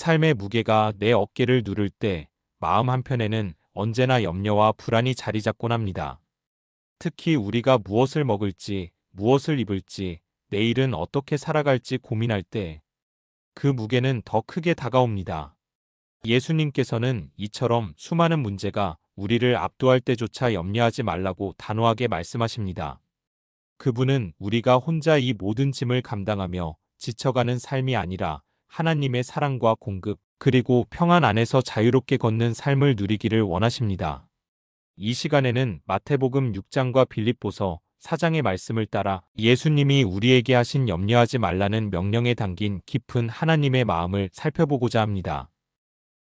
삶의 무게가 내 어깨를 누를 때 마음 한편에는 언제나 염려와 불안이 자리 잡곤 합니다. 특히 우리가 무엇을 먹을지, 무엇을 입을지, 내일은 어떻게 살아갈지 고민할 때 그 무게는 더 크게 다가옵니다. 예수님께서는 이처럼 수많은 문제가 우리를 압도할 때조차 염려하지 말라고 단호하게 말씀하십니다. 그분은 우리가 혼자 이 모든 짐을 감당하며 지쳐가는 삶이 아니라 하나님의 사랑과 공급, 그리고 평안 안에서 자유롭게 걷는 삶을 누리기를 원하십니다. 이 시간에는 마태복음 6장과 빌립보서 4장의 말씀을 따라 예수님이 우리에게 하신 염려하지 말라는 명령에 담긴 깊은 하나님의 마음을 살펴보고자 합니다.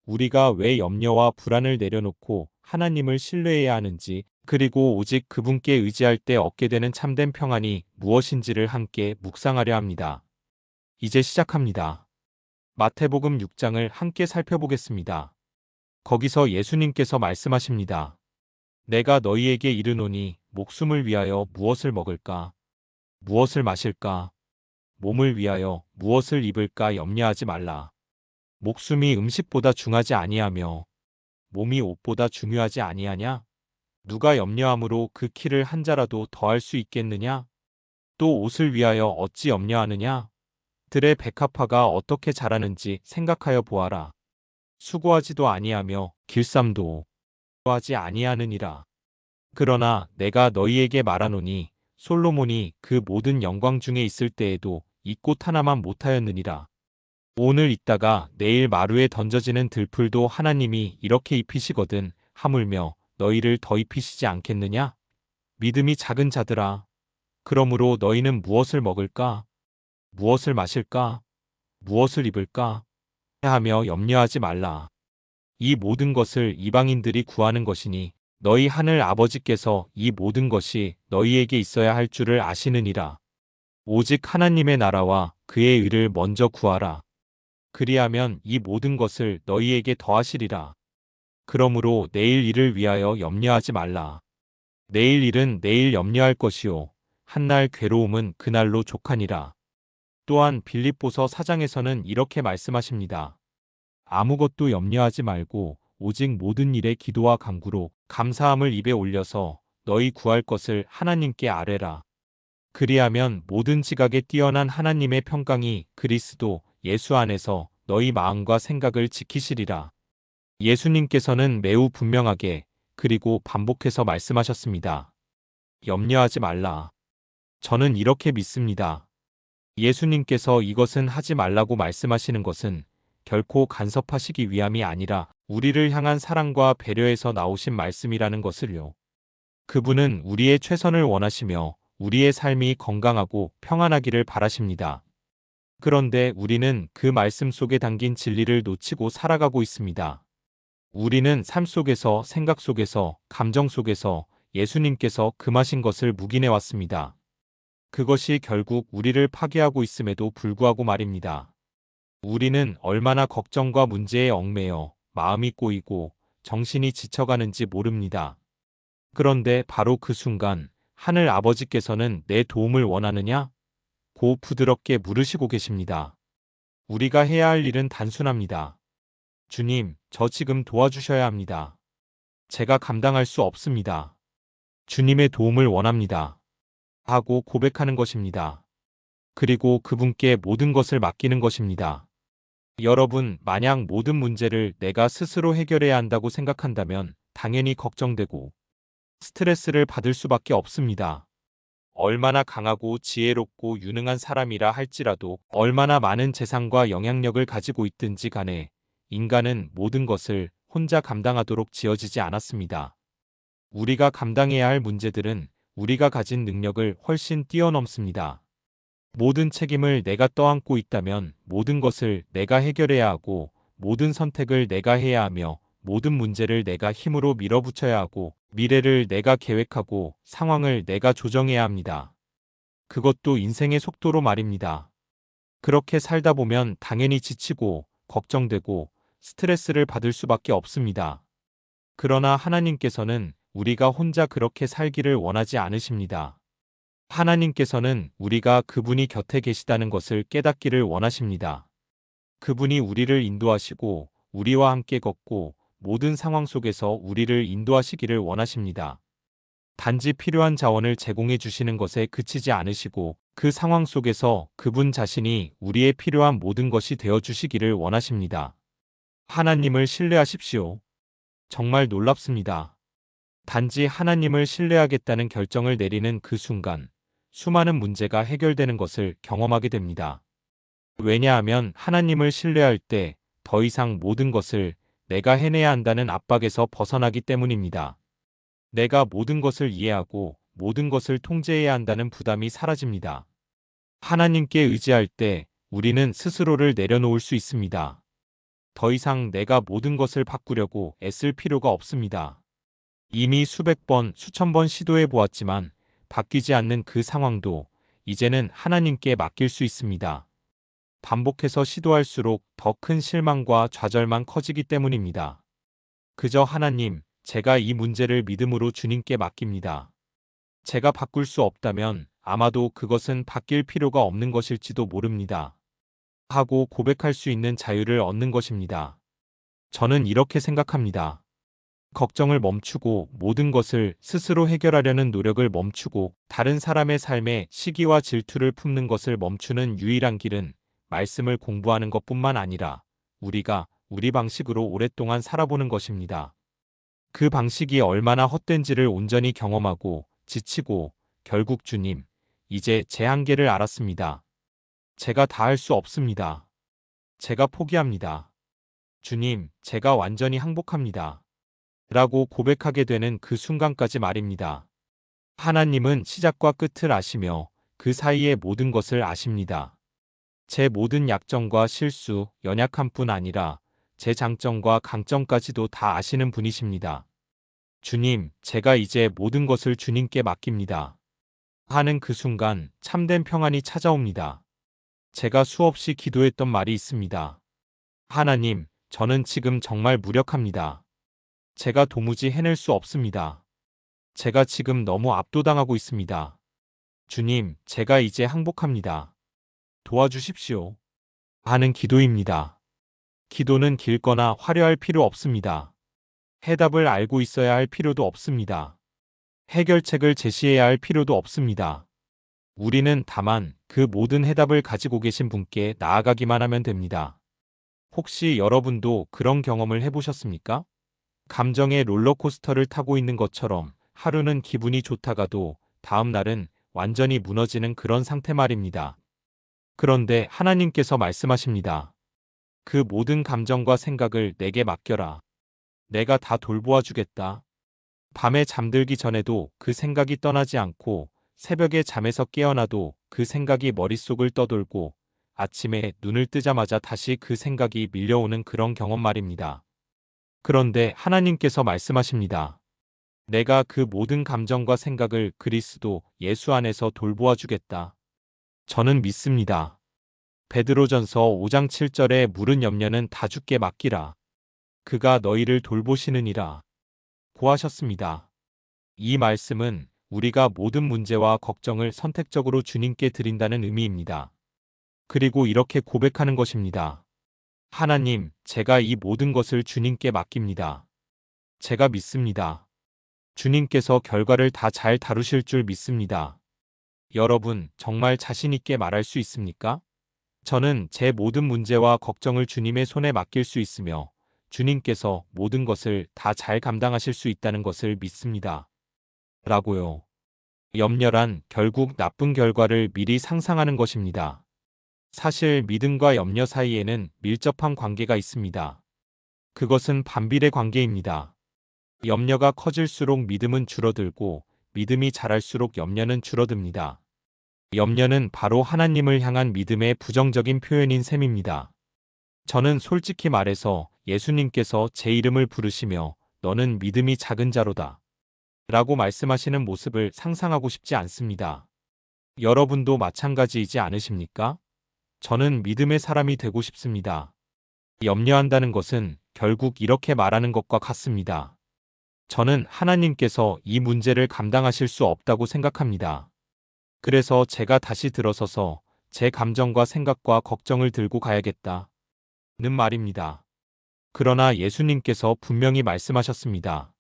우리가 왜 염려와 불안을 내려놓고 하나님을 신뢰해야 하는지, 그리고 오직 그분께 의지할 때 얻게 되는 참된 평안이 무엇인지를 함께 묵상하려 합니다. 이제 시작합니다. 마태복음 6장을 함께 살펴보겠습니다. 거기서 예수님께서 말씀하십니다. 내가 너희에게 이르노니 목숨을 위하여 무엇을 먹을까? 무엇을 마실까? 몸을 위하여 무엇을 입을까 염려하지 말라. 목숨이 음식보다 중하지 아니하며 몸이 옷보다 중요하지 아니하냐? 누가 염려함으로 그 키를 한 자라도 더할 수 있겠느냐? 또 옷을 위하여 어찌 염려하느냐? 들의 백합화가 어떻게 자라는지 생각하여 보아라. 수고하지도 아니하며 길쌈도 하지 아니하느니라. 그러나 내가 너희에게 말하노니 솔로몬이 그 모든 영광 중에 있을 때에도 이 꽃 하나만 못하였느니라. 오늘 있다가 내일 마루에 던져지는 들풀도 하나님이 이렇게 입히시거든 하물며 너희를 더 입히시지 않겠느냐? 믿음이 작은 자들아. 그러므로 너희는 무엇을 먹을까? 무엇을 마실까? 무엇을 입을까? 하며 염려하지 말라. 이 모든 것을 이방인들이 구하는 것이니 너희 하늘 아버지께서 이 모든 것이 너희에게 있어야 할 줄을 아시느니라. 오직 하나님의 나라와 그의 의를 먼저 구하라. 그리하면 이 모든 것을 너희에게 더하시리라. 그러므로 내일 일을 위하여 염려하지 말라. 내일 일은 내일 염려할 것이요 한날 괴로움은 그날로 족하니라. 또한 빌립보서 4장에서는 이렇게 말씀하십니다. 아무것도 염려하지 말고 오직 모든 일에 기도와 간구로 감사함을 입에 올려서 너희 구할 것을 하나님께 아뢰라. 그리하면 모든 지각에 뛰어난 하나님의 평강이 그리스도 예수 안에서 너희 마음과 생각을 지키시리라. 예수님께서는 매우 분명하게 그리고 반복해서 말씀하셨습니다. 염려하지 말라. 저는 이렇게 믿습니다. 예수님께서 이것은 하지 말라고 말씀하시는 것은 결코 간섭하시기 위함이 아니라 우리를 향한 사랑과 배려에서 나오신 말씀이라는 것을요. 그분은 우리의 최선을 원하시며 우리의 삶이 건강하고 평안하기를 바라십니다. 그런데 우리는 그 말씀 속에 담긴 진리를 놓치고 살아가고 있습니다. 우리는 삶 속에서, 생각 속에서, 감정 속에서 예수님께서 금하신 것을 묵인해 왔습니다. 그것이 결국 우리를 파괴하고 있음에도 불구하고 말입니다. 우리는 얼마나 걱정과 문제에 얽매여 마음이 꼬이고 정신이 지쳐가는지 모릅니다. 그런데 바로 그 순간 하늘 아버지께서는 내 도움을 원하느냐? 고 부드럽게 물으시고 계십니다. 우리가 해야 할 일은 단순합니다. 주님, 저 지금 도와주셔야 합니다. 제가 감당할 수 없습니다. 주님의 도움을 원합니다. 하고 고백하는 것입니다. 그리고 그분께 모든 것을 맡기는 것입니다. 여러분, 만약 모든 문제를 내가 스스로 해결해야 한다고 생각한다면 당연히 걱정되고 스트레스를 받을 수밖에 없습니다. 얼마나 강하고 지혜롭고 유능한 사람이라 할지라도 얼마나 많은 재산과 영향력을 가지고 있든지 간에 인간은 모든 것을 혼자 감당하도록 지어지지 않았습니다. 우리가 감당해야 할 문제들은 우리가 가진 능력을 훨씬 뛰어넘습니다. 모든 책임을 내가 떠안고 있다면 모든 것을 내가 해결해야 하고 모든 선택을 내가 해야 하며 모든 문제를 내가 힘으로 밀어붙여야 하고 미래를 내가 계획하고 상황을 내가 조정해야 합니다. 그것도 인생의 속도로 말입니다. 그렇게 살다 보면 당연히 지치고 걱정되고 스트레스를 받을 수밖에 없습니다. 그러나 하나님께서는 우리가 혼자 그렇게 살기를 원하지 않으십니다. 하나님께서는 우리가 그분이 곁에 계시다는 것을 깨닫기를 원하십니다. 그분이 우리를 인도하시고 우리와 함께 걷고 모든 상황 속에서 우리를 인도하시기를 원하십니다. 단지 필요한 자원을 제공해 주시는 것에 그치지 않으시고 그 상황 속에서 그분 자신이 우리의 필요한 모든 것이 되어 주시기를 원하십니다. 하나님을 신뢰하십시오. 정말 놀랍습니다. 단지 하나님을 신뢰하겠다는 결정을 내리는 그 순간 수많은 문제가 해결되는 것을 경험하게 됩니다. 왜냐하면 하나님을 신뢰할 때 더 이상 모든 것을 내가 해내야 한다는 압박에서 벗어나기 때문입니다. 내가 모든 것을 이해하고 모든 것을 통제해야 한다는 부담이 사라집니다. 하나님께 의지할 때 우리는 스스로를 내려놓을 수 있습니다. 더 이상 내가 모든 것을 바꾸려고 애쓸 필요가 없습니다. 이미 수백 번, 수천 번 시도해 보았지만 바뀌지 않는 그 상황도 이제는 하나님께 맡길 수 있습니다. 반복해서 시도할수록 더 큰 실망과 좌절만 커지기 때문입니다. 그저 하나님, 제가 이 문제를 믿음으로 주님께 맡깁니다. 제가 바꿀 수 없다면 아마도 그것은 바뀔 필요가 없는 것일지도 모릅니다. 하고 고백할 수 있는 자유를 얻는 것입니다. 저는 이렇게 생각합니다. 걱정을 멈추고 모든 것을 스스로 해결하려는 노력을 멈추고 다른 사람의 삶에 시기와 질투를 품는 것을 멈추는 유일한 길은 말씀을 공부하는 것뿐만 아니라 우리가 우리 방식으로 오랫동안 살아보는 것입니다. 그 방식이 얼마나 헛된지를 온전히 경험하고 지치고 결국 주님, 이제 제 한계를 알았습니다. 제가 다 할 수 없습니다. 제가 포기합니다. 주님, 제가 완전히 항복합니다. 라고 고백하게 되는 그 순간까지 말입니다. 하나님은 시작과 끝을 아시며 그 사이의 모든 것을 아십니다. 제 모든 약점과 실수, 연약함뿐 아니라 제 장점과 강점까지도 다 아시는 분이십니다. 주님, 제가 이제 모든 것을 주님께 맡깁니다. 하는 그 순간 참된 평안이 찾아옵니다. 제가 수없이 기도했던 말이 있습니다. 하나님, 저는 지금 정말 무력합니다. 제가 도무지 해낼 수 없습니다. 제가 지금 너무 압도당하고 있습니다. 주님, 제가 이제 항복합니다. 도와주십시오. 하는 기도입니다. 기도는 길거나 화려할 필요 없습니다. 해답을 알고 있어야 할 필요도 없습니다. 해결책을 제시해야 할 필요도 없습니다. 우리는 다만 그 모든 해답을 가지고 계신 분께 나아가기만 하면 됩니다. 혹시 여러분도 그런 경험을 해보셨습니까? 감정의 롤러코스터를 타고 있는 것처럼 하루는 기분이 좋다가도 다음 날은 완전히 무너지는 그런 상태 말입니다. 그런데 하나님께서 말씀하십니다. 그 모든 감정과 생각을 내게 맡겨라. 내가 다 돌보아 주겠다. 밤에 잠들기 전에도 그 생각이 떠나지 않고 새벽에 잠에서 깨어나도 그 생각이 머릿속을 떠돌고 아침에 눈을 뜨자마자 다시 그 생각이 밀려오는 그런 경험 말입니다. 그런데 하나님께서 말씀하십니다. 내가 그 모든 감정과 생각을 그리스도 예수 안에서 돌보아 주겠다. 저는 믿습니다. 베드로전서 5장 7절에 물은 염려는 다 주께 맡기라. 그가 너희를 돌보시느니라. 고하셨습니다. 이 말씀은 우리가 모든 문제와 걱정을 선택적으로 주님께 드린다는 의미입니다. 그리고 이렇게 고백하는 것입니다. 하나님, 제가 이 모든 것을 주님께 맡깁니다. 제가 믿습니다. 주님께서 결과를 다 잘 다루실 줄 믿습니다. 여러분, 정말 자신 있게 말할 수 있습니까? 저는 제 모든 문제와 걱정을 주님의 손에 맡길 수 있으며 주님께서 모든 것을 다 잘 감당하실 수 있다는 것을 믿습니다. 라고요. 염려란 결국 나쁜 결과를 미리 상상하는 것입니다. 사실 믿음과 염려 사이에는 밀접한 관계가 있습니다. 그것은 반비례 관계입니다. 염려가 커질수록 믿음은 줄어들고 믿음이 자랄수록 염려는 줄어듭니다. 염려는 바로 하나님을 향한 믿음의 부정적인 표현인 셈입니다. 저는 솔직히 말해서 예수님께서 제 이름을 부르시며 너는 믿음이 작은 자로다 라고 말씀하시는 모습을 상상하고 싶지 않습니다. 여러분도 마찬가지이지 않으십니까? 저는 믿음의 사람이 되고 싶습니다. 염려한다는 것은 결국 이렇게 말하는 것과 같습니다. 저는 하나님께서 이 문제를 감당하실 수 없다고 생각합니다. 그래서 제가 다시 들어서서 제 감정과 생각과 걱정을 들고 가야겠다. 말입니다. 그러나 예수님께서 분명히 말씀하셨습니다.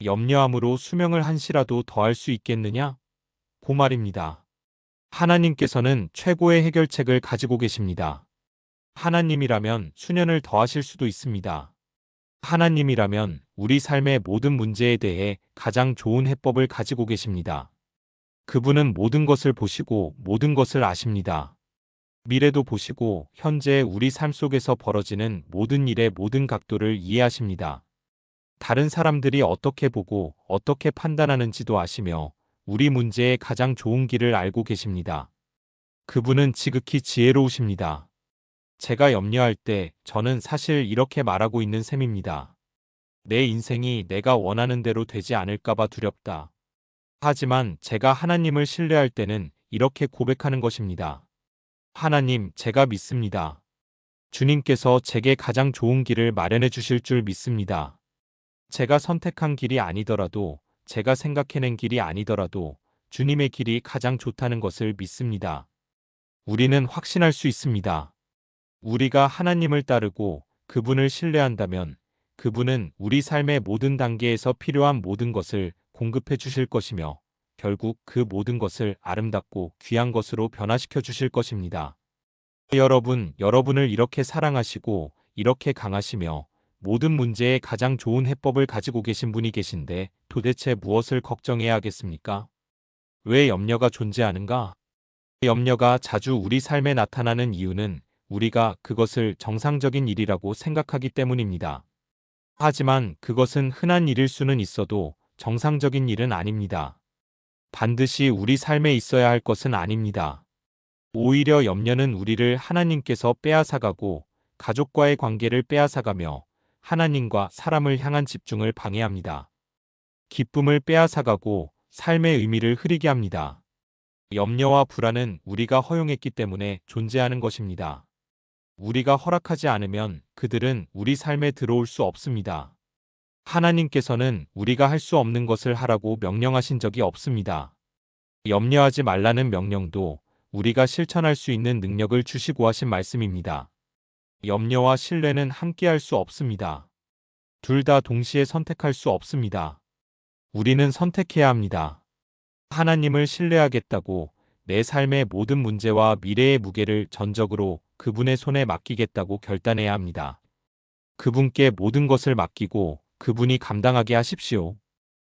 염려함으로 수명을 한시라도 더할 수 있겠느냐? 고 말입니다. 하나님께서는 최고의 해결책을 가지고 계십니다. 하나님이라면 수년을 더하실 수도 있습니다. 하나님이라면 우리 삶의 모든 문제에 대해 가장 좋은 해법을 가지고 계십니다. 그분은 모든 것을 보시고 모든 것을 아십니다. 미래도 보시고 현재 우리 삶 속에서 벌어지는 모든 일의 모든 각도를 이해하십니다. 다른 사람들이 어떻게 보고 어떻게 판단하는지도 아시며 우리 문제의 가장 좋은 길을 알고 계십니다. 그분은 지극히 지혜로우십니다. 제가 염려할 때 저는 사실 이렇게 말하고 있는 셈입니다. 내 인생이 내가 원하는 대로 되지 않을까봐 두렵다. 하지만 제가 하나님을 신뢰할 때는 이렇게 고백하는 것입니다. 하나님, 제가 믿습니다. 주님께서 제게 가장 좋은 길을 마련해 주실 줄 믿습니다. 제가 선택한 길이 아니더라도, 제가 생각해낸 길이 아니더라도 주님의 길이 가장 좋다는 것을 믿습니다. 우리는 확신할 수 있습니다. 우리가 하나님을 따르고 그분을 신뢰한다면 그분은 우리 삶의 모든 단계에서 필요한 모든 것을 공급해 주실 것이며 결국 그 모든 것을 아름답고 귀한 것으로 변화시켜 주실 것입니다. 여러분을 이렇게 사랑하시고 이렇게 강하시며 모든 문제에 가장 좋은 해법을 가지고 계신 분이 계신데 도대체 무엇을 걱정해야 하겠습니까? 왜 염려가 존재하는가? 염려가 자주 우리 삶에 나타나는 이유는 우리가 그것을 정상적인 일이라고 생각하기 때문입니다. 하지만 그것은 흔한 일일 수는 있어도 정상적인 일은 아닙니다. 반드시 우리 삶에 있어야 할 것은 아닙니다. 오히려 염려는 우리를 하나님께서 빼앗아가고 가족과의 관계를 빼앗아가며 하나님과 사람을 향한 집중을 방해합니다. 기쁨을 빼앗아가고 삶의 의미를 흐리게 합니다. 염려와 불안은 우리가 허용했기 때문에 존재하는 것입니다. 우리가 허락하지 않으면 그들은 우리 삶에 들어올 수 없습니다. 하나님께서는 우리가 할 수 없는 것을 하라고 명령하신 적이 없습니다. 염려하지 말라는 명령도 우리가 실천할 수 있는 능력을 주시고 하신 말씀입니다. 염려와 신뢰는 함께할 수 없습니다. 둘 다 동시에 선택할 수 없습니다. 우리는 선택해야 합니다. 하나님을 신뢰하겠다고 내 삶의 모든 문제와 미래의 무게를 전적으로 그분의 손에 맡기겠다고 결단해야 합니다. 그분께 모든 것을 맡기고 그분이 감당하게 하십시오.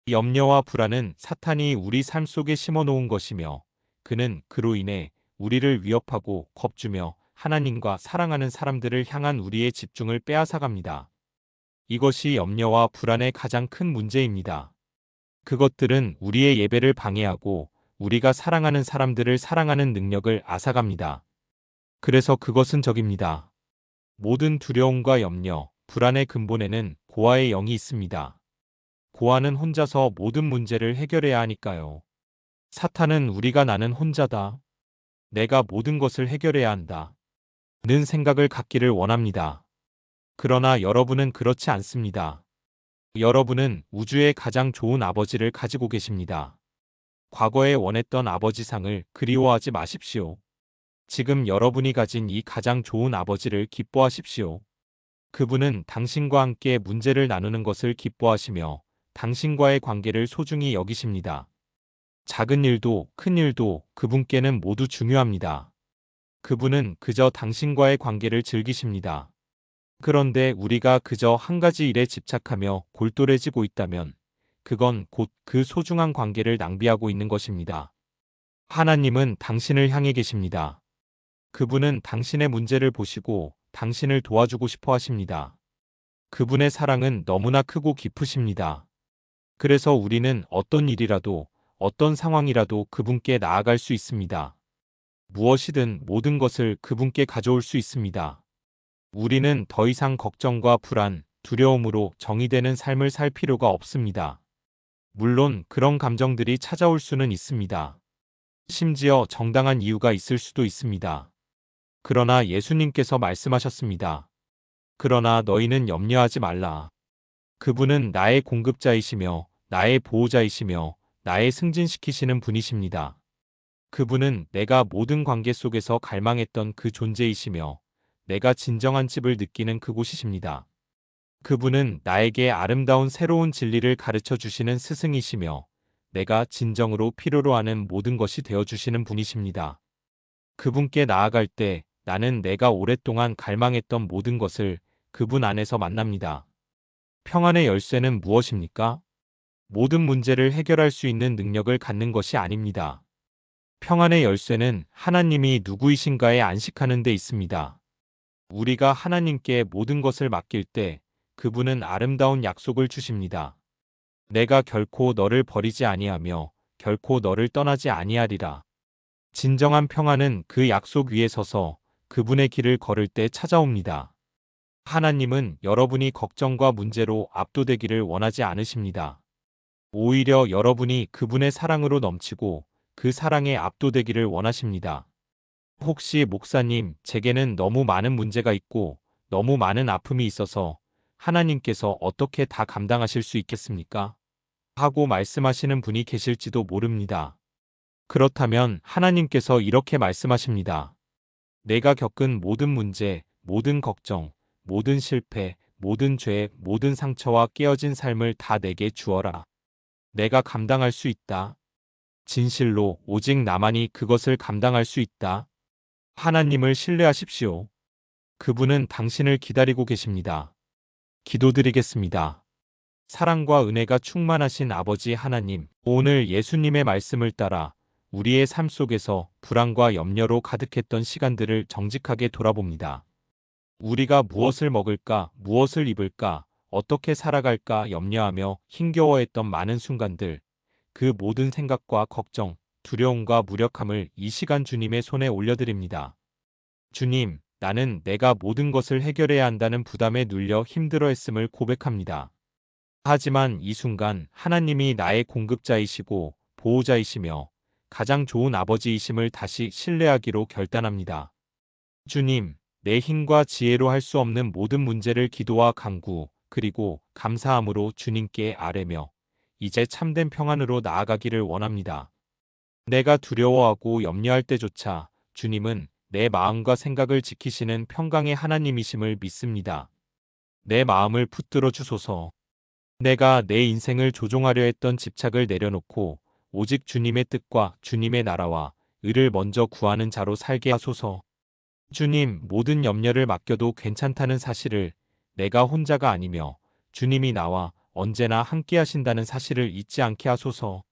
염려와 불안은 사탄이 우리 삶 속에 심어놓은 것이며 그는 그로 인해 우리를 위협하고 겁주며 하나님과 사랑하는 사람들을 향한 우리의 집중을 빼앗아갑니다. 이것이 염려와 불안의 가장 큰 문제입니다. 그것들은 우리의 예배를 방해하고 우리가 사랑하는 사람들을 사랑하는 능력을 앗아갑니다. 그래서 그것은 적입니다. 모든 두려움과 염려, 불안의 근본에는 고아의 영이 있습니다. 고아는 혼자서 모든 문제를 해결해야 하니까요. 사탄은 우리가 나는 혼자다. 내가 모든 것을 해결해야 한다. 는 생각을 갖기를 원합니다. 그러나 여러분은 그렇지 않습니다. 여러분은 우주의 가장 좋은 아버지를 가지고 계십니다. 과거에 원했던 아버지상을 그리워하지 마십시오. 지금 여러분이 가진 이 가장 좋은 아버지를 기뻐하십시오. 그분은 당신과 함께 문제를 나누는 것을 기뻐하시며 당신과의 관계를 소중히 여기십니다. 작은 일도 큰 일도 그분께는 모두 중요합니다. 그분은 그저 당신과의 관계를 즐기십니다. 그런데 우리가 그저 한 가지 일에 집착하며 골똘해지고 있다면 그건 곧 그 소중한 관계를 낭비하고 있는 것입니다. 하나님은 당신을 향해 계십니다. 그분은 당신의 문제를 보시고 당신을 도와주고 싶어 하십니다. 그분의 사랑은 너무나 크고 깊으십니다. 그래서 우리는 어떤 일이라도 어떤 상황이라도 그분께 나아갈 수 있습니다. 무엇이든 모든 것을 그분께 가져올 수 있습니다. 우리는 더 이상 걱정과 불안, 두려움으로 정의되는 삶을 살 필요가 없습니다. 물론 그런 감정들이 찾아올 수는 있습니다. 심지어 정당한 이유가 있을 수도 있습니다. 그러나 예수님께서 말씀하셨습니다. 그러나 너희는 염려하지 말라. 그분은 나의 공급자이시며 나의 보호자이시며 나의 승진시키시는 분이십니다. 그분은 내가 모든 관계 속에서 갈망했던 그 존재이시며 내가 진정한 집을 느끼는 그곳이십니다. 그분은 나에게 아름다운 새로운 진리를 가르쳐 주시는 스승이시며 내가 진정으로 필요로 하는 모든 것이 되어 주시는 분이십니다. 그분께 나아갈 때 나는 내가 오랫동안 갈망했던 모든 것을 그분 안에서 만납니다. 평안의 열쇠는 무엇입니까? 모든 문제를 해결할 수 있는 능력을 갖는 것이 아닙니다. 평안의 열쇠는 하나님이 누구이신가에 안식하는 데 있습니다. 우리가 하나님께 모든 것을 맡길 때 그분은 아름다운 약속을 주십니다. 내가 결코 너를 버리지 아니하며 결코 너를 떠나지 아니하리라. 진정한 평안은 그 약속 위에 서서 그분의 길을 걸을 때 찾아옵니다. 하나님은 여러분이 걱정과 문제로 압도되기를 원하지 않으십니다. 오히려 여러분이 그분의 사랑으로 넘치고 그 사랑에 압도되기를 원하십니다. 혹시 목사님, 제게는 너무 많은 문제가 있고 너무 많은 아픔이 있어서 하나님께서 어떻게 다 감당하실 수 있겠습니까? 하고 말씀하시는 분이 계실지도 모릅니다. 그렇다면 하나님께서 이렇게 말씀하십니다. 내가 겪은 모든 문제, 모든 걱정, 모든 실패, 모든 죄, 모든 상처와 깨어진 삶을 다 내게 주어라. 내가 감당할 수 있다. 진실로 오직 나만이 그것을 감당할 수 있다. 하나님을 신뢰하십시오. 그분은 당신을 기다리고 계십니다. 기도드리겠습니다. 사랑과 은혜가 충만하신 아버지 하나님, 오늘 예수님의 말씀을 따라 우리의 삶 속에서 불안과 염려로 가득했던 시간들을 정직하게 돌아봅니다. 우리가 무엇을 먹을까, 무엇을 입을까, 어떻게 살아갈까 염려하며 힘겨워했던 많은 순간들, 그 모든 생각과 걱정, 두려움과 무력함을 이 시간 주님의 손에 올려드립니다. 주님, 나는 내가 모든 것을 해결해야 한다는 부담에 눌려 힘들어했음을 고백합니다. 하지만 이 순간 하나님이 나의 공급자이시고 보호자이시며 가장 좋은 아버지이심을 다시 신뢰하기로 결단합니다. 주님, 내 힘과 지혜로 할 수 없는 모든 문제를 기도와 간구, 그리고 감사함으로 주님께 아뢰며 이제 참된 평안으로 나아가기를 원합니다. 내가 두려워하고 염려할 때조차 주님은 내 마음과 생각을 지키시는 평강의 하나님이심을 믿습니다. 내 마음을 붙들어 주소서. 내가 내 인생을 조종하려 했던 집착을 내려놓고 오직 주님의 뜻과 주님의 나라와 의를 먼저 구하는 자로 살게 하소서. 주님, 모든 염려를 맡겨도 괜찮다는 사실을, 내가 혼자가 아니며 주님이 나와 언제나 함께 하신다는 사실을 잊지 않게 하소서.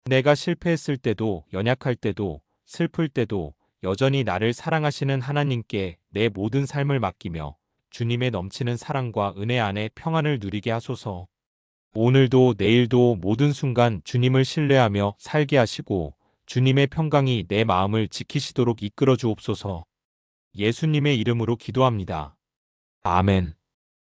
내가 실패했을 때도, 연약할 때도, 슬플 때도 여전히 나를 사랑하시는 하나님께 내 모든 삶을 맡기며 주님의 넘치는 사랑과 은혜 안에 평안을 누리게 하소서. 오늘도 내일도 모든 순간 주님을 신뢰하며 살게 하시고 주님의 평강이 내 마음을 지키시도록 이끌어 주옵소서. 예수님의 이름으로 기도합니다. 아멘.